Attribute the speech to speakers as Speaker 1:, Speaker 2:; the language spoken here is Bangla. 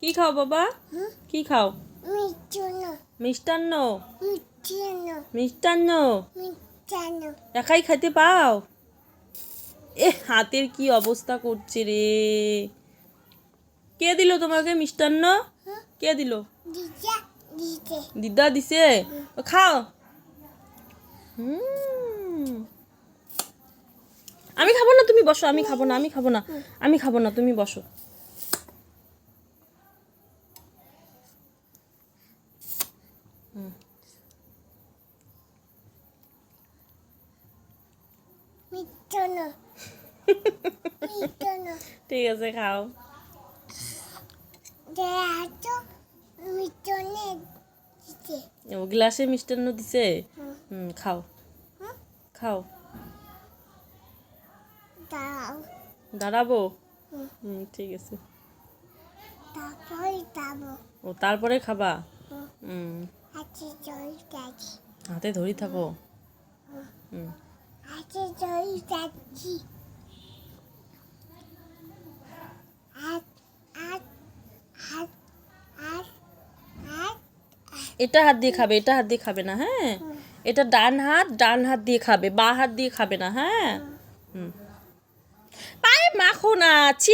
Speaker 1: কি খাও বাবা? কি খাও? মিষ্টান্ন। মিষ্টান্ন একাই খেতে পাও? হাতের কি অবস্থা করছে রে। কে দিল তোমাকে মিষ্টান্ন? কে দিল? দিদা দিছে। খাও। আমি খাবো না, তুমি বসো। আমি খাবো না, আমি খাবো না, আমি খাবো না, তুমি বসো। ঠিক আছে, খাও। ও গ্লাসে মিষ্টান্ন দিছে। খাও খাও। দাঁড়াবো? ঠিক আছে। ও তারপরে খাবা? হাতে ধরি থাকো। এটা হাত দিয়ে খাবে, এটা হাত দিয়ে খাবে না, হ্যাঁ? এটা ডান হাত দিয়ে খাবে, বাঁ হাত দিয়ে খাবে না, হ্যাঁ? পায়ে মাখো না, ছি।